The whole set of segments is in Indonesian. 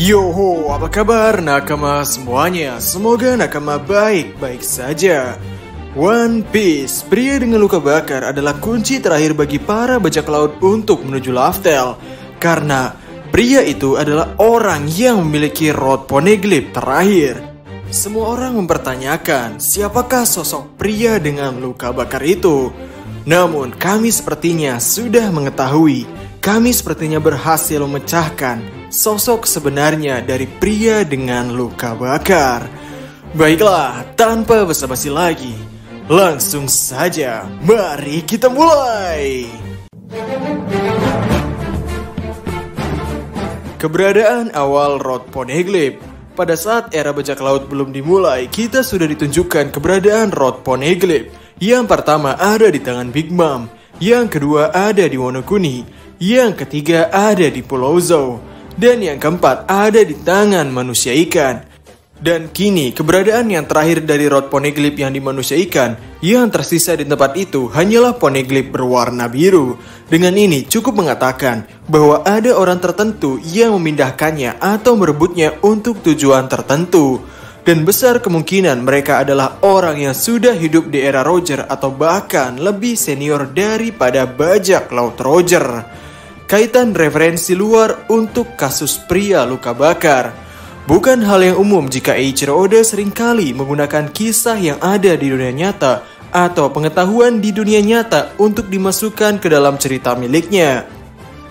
Yoho, apa kabar nakama semuanya? Semoga nakama baik-baik saja. One Piece, pria dengan luka bakar adalah kunci terakhir bagi para bajak laut untuk menuju Laftel. Karena pria itu adalah orang yang memiliki rod poneglyph terakhir. Semua orang mempertanyakan siapakah sosok pria dengan luka bakar itu. Namun kami sepertinya sudah mengetahui. Kami sepertinya berhasil memecahkan sosok sebenarnya dari pria dengan luka bakar. Baiklah, tanpa basa-basi lagi, langsung saja, mari kita mulai. Keberadaan awal rod poneglyph. Pada saat era bajak laut belum dimulai, kita sudah ditunjukkan keberadaan rod poneglyph. Yang pertama ada di tangan Big Mom, yang kedua ada di Wano Kuni, yang ketiga ada di Pulau Zou, dan yang keempat ada di tangan manusia ikan. Dan kini keberadaan yang terakhir dari rod poneglyph yang di manusia ikan, yang tersisa di tempat itu hanyalah poneglyph berwarna biru. Dengan ini cukup mengatakan bahwa ada orang tertentu yang memindahkannya atau merebutnya untuk tujuan tertentu. Dan besar kemungkinan mereka adalah orang yang sudah hidup di era Roger atau bahkan lebih senior daripada bajak laut Roger. Kaitan referensi luar untuk kasus pria luka bakar. Bukan hal yang umum jika Eiichiro Oda seringkali menggunakan kisah yang ada di dunia nyata atau pengetahuan di dunia nyata untuk dimasukkan ke dalam cerita miliknya.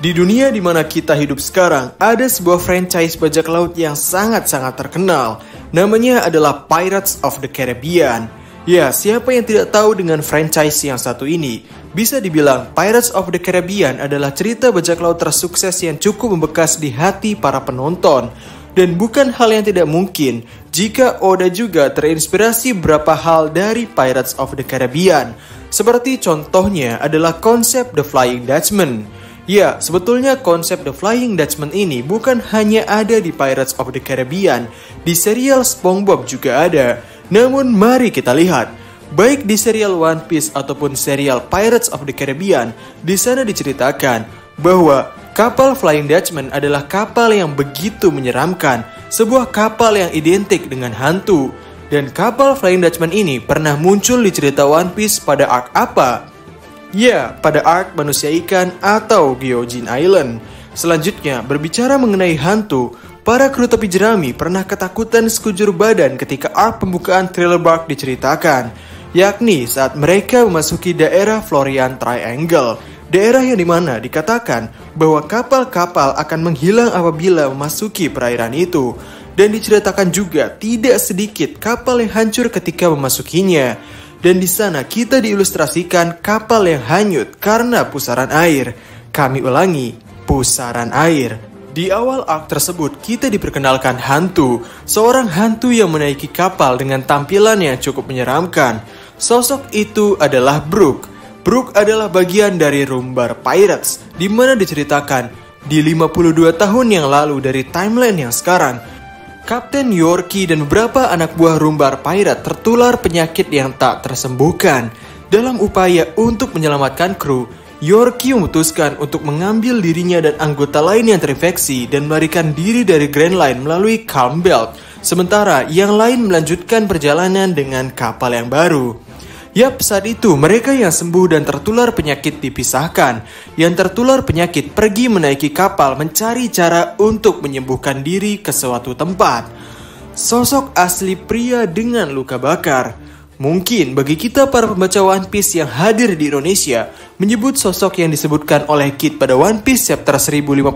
Di dunia di mana kita hidup sekarang, ada sebuah franchise bajak laut yang sangat-sangat terkenal. Namanya adalah Pirates of the Caribbean. Ya, siapa yang tidak tahu dengan franchise yang satu ini? Bisa dibilang Pirates of the Caribbean adalah cerita bajak laut tersukses yang cukup membekas di hati para penonton. Dan bukan hal yang tidak mungkin jika Oda juga terinspirasi beberapa hal dari Pirates of the Caribbean. Seperti contohnya adalah konsep The Flying Dutchman. Ya, sebetulnya konsep The Flying Dutchman ini bukan hanya ada di Pirates of the Caribbean, di serial SpongeBob juga ada. Namun mari kita lihat, baik di serial One Piece ataupun serial Pirates of the Caribbean, di sana diceritakan bahwa kapal Flying Dutchman adalah kapal yang begitu menyeramkan, sebuah kapal yang identik dengan hantu. Dan kapal Flying Dutchman ini pernah muncul di cerita One Piece pada arc apa? Ya, pada arc manusia ikan atau Gyojin Island. Selanjutnya, berbicara mengenai hantu, para kru topi jerami pernah ketakutan sekujur badan ketika arc pembukaan Thriller Bark diceritakan, yakni saat mereka memasuki daerah Florian Triangle, daerah yang dimana dikatakan bahwa kapal-kapal akan menghilang apabila memasuki perairan itu. Dan diceritakan juga tidak sedikit kapal yang hancur ketika memasukinya. Dan di sana kita diilustrasikan kapal yang hanyut karena pusaran air. Kami ulangi, pusaran air. Di awal arc tersebut kita diperkenalkan hantu, seorang hantu yang menaiki kapal dengan tampilan yang cukup menyeramkan. Sosok itu adalah Brook. Brook adalah bagian dari Rumbar Pirates, di mana diceritakan di 52 tahun yang lalu dari timeline yang sekarang, Kapten Yorkie dan beberapa anak buah Rumbar Pirate tertular penyakit yang tak tersembuhkan. Dalam upaya untuk menyelamatkan kru, Yorkie memutuskan untuk mengambil dirinya dan anggota lain yang terinfeksi dan melarikan diri dari Grand Line melalui Calm Belt, sementara yang lain melanjutkan perjalanan dengan kapal yang baru. Yap, saat itu mereka yang sembuh dan tertular penyakit dipisahkan. Yang tertular penyakit pergi menaiki kapal mencari cara untuk menyembuhkan diri ke suatu tempat. Sosok asli pria dengan luka bakar. Mungkin bagi kita para pembaca One Piece yang hadir di Indonesia, menyebut sosok yang disebutkan oleh Kid pada One Piece chapter 1056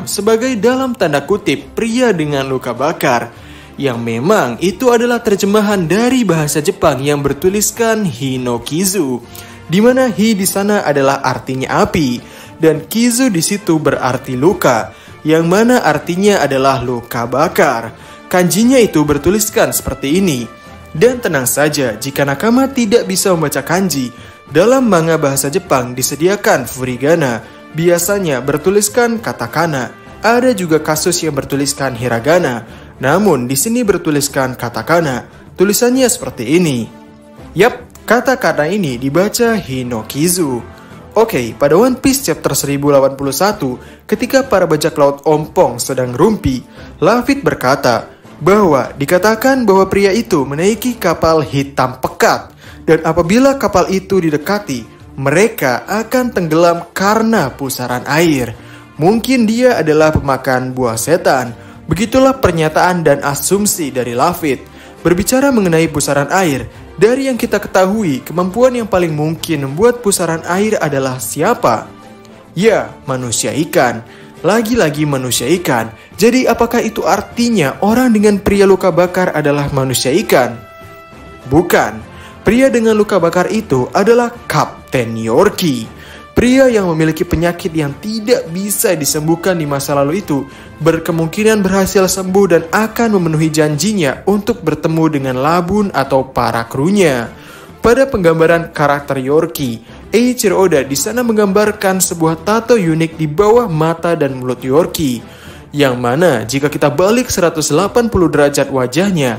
sebagai dalam tanda kutip pria dengan luka bakar. Yang memang itu adalah terjemahan dari bahasa Jepang yang bertuliskan Hinokizu, di mana hi di sana adalah artinya api dan kizu di situ berarti luka, yang mana artinya adalah luka bakar. Kanjinya itu bertuliskan seperti ini. Dan tenang saja jika nakama tidak bisa membaca kanji, dalam manga bahasa Jepang disediakan furigana, biasanya bertuliskan katakana. Ada juga kasus yang bertuliskan hiragana, namun di sini bertuliskan katakana. Tulisannya seperti ini. Yap, katakana ini dibaca Hinokizu. Oke, pada One Piece chapter 1081, ketika para bajak laut ompong sedang rumpi, Luffy berkata bahwa dikatakan bahwa pria itu menaiki kapal hitam pekat, dan apabila kapal itu didekati, mereka akan tenggelam karena pusaran air. Mungkin dia adalah pemakan buah setan. Begitulah pernyataan dan asumsi dari Luffy. Berbicara mengenai pusaran air, dari yang kita ketahui, kemampuan yang paling mungkin membuat pusaran air adalah siapa? Ya, manusia ikan. Lagi-lagi manusia ikan. Jadi apakah itu artinya orang dengan pria luka bakar adalah manusia ikan? Bukan. Pria dengan luka bakar itu adalah Kapten Yorki. Pria yang memiliki penyakit yang tidak bisa disembuhkan di masa lalu itu berkemungkinan berhasil sembuh dan akan memenuhi janjinya untuk bertemu dengan Labun atau para krunya. Pada penggambaran karakter Yorki, Eiichiro Oda di sana menggambarkan sebuah tato unik di bawah mata dan mulut Yorki, yang mana jika kita balik 180 derajat wajahnya,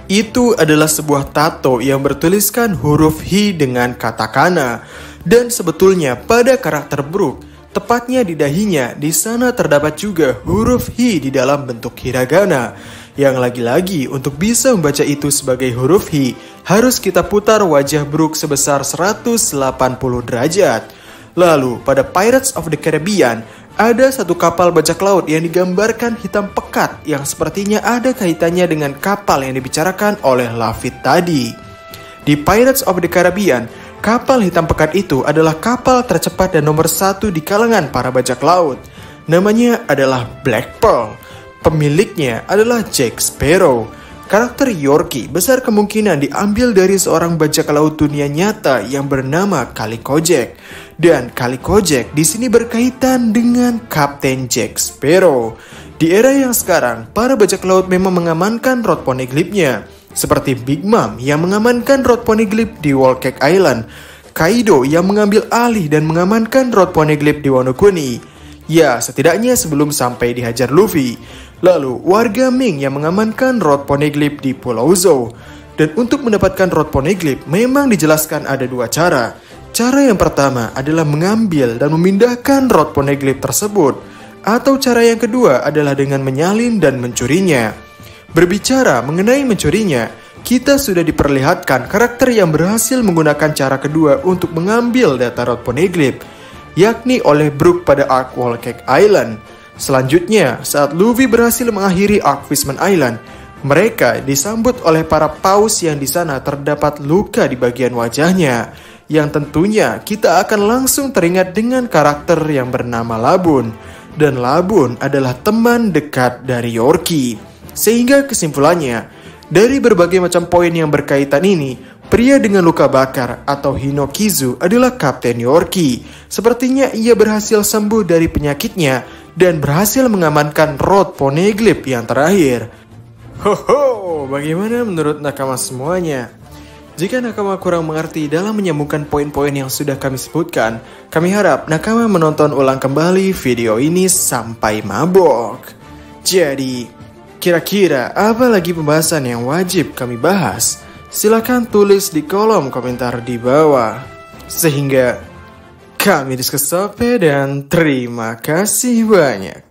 itu adalah sebuah tato yang bertuliskan huruf Hi dengan katakana. Dan sebetulnya pada karakter Brook, tepatnya di dahinya, di sana terdapat juga huruf Hi di dalam bentuk hiragana. Yang lagi-lagi untuk bisa membaca itu sebagai huruf Hi, harus kita putar wajah Brook sebesar 180 derajat. Lalu pada Pirates of the Caribbean, ada satu kapal bajak laut yang digambarkan hitam pekat yang sepertinya ada kaitannya dengan kapal yang dibicarakan oleh Luffy tadi. Di Pirates of the Caribbean, kapal hitam pekat itu adalah kapal tercepat dan nomor 1 di kalangan para bajak laut. Namanya adalah Black Pearl. Pemiliknya adalah Jack Sparrow. Karakter Yorki besar kemungkinan diambil dari seorang bajak laut dunia nyata yang bernama Calico Jack. Dan Calico Jack di sini berkaitan dengan Kapten Jack Sparrow. Di era yang sekarang, para bajak laut memang mengamankan rod poneglyphnya, seperti Big Mom yang mengamankan rod poneglyph di Whole Cake Island, Kaido yang mengambil alih dan mengamankan rod poneglyph di Wano Kuni. Ya, setidaknya sebelum sampai dihajar Luffy. Lalu, warga Ming yang mengamankan rod poneglyph di Pulau Zou. Dan untuk mendapatkan rod poneglyph memang dijelaskan ada dua cara. Cara yang pertama adalah mengambil dan memindahkan rod poneglyph tersebut. Atau cara yang kedua adalah dengan menyalin dan mencurinya. Berbicara mengenai mencurinya, kita sudah diperlihatkan karakter yang berhasil menggunakan cara kedua untuk mengambil data rod poneglyph, yakni oleh Brook pada arc Whole Cake Island. Selanjutnya, saat Luffy berhasil mengakhiri arc Fishman Island, mereka disambut oleh para paus yang di sana terdapat luka di bagian wajahnya, yang tentunya kita akan langsung teringat dengan karakter yang bernama Labun. Dan Labun adalah teman dekat dari Yorki. Sehingga kesimpulannya, dari berbagai macam poin yang berkaitan ini, pria dengan luka bakar atau Hinokizu adalah Kapten Yorki. Sepertinya ia berhasil sembuh dari penyakitnya dan berhasil mengamankan rod poneglyph yang terakhir. Hoho, bagaimana menurut nakama semuanya? Jika nakama kurang mengerti dalam menyambungkan poin-poin yang sudah kami sebutkan, kami harap nakama menonton ulang kembali video ini sampai mabok. Jadi, kira-kira apa lagi pembahasan yang wajib kami bahas? Silakan tulis di kolom komentar di bawah. Sehingga kami diskusi dan terima kasih banyak.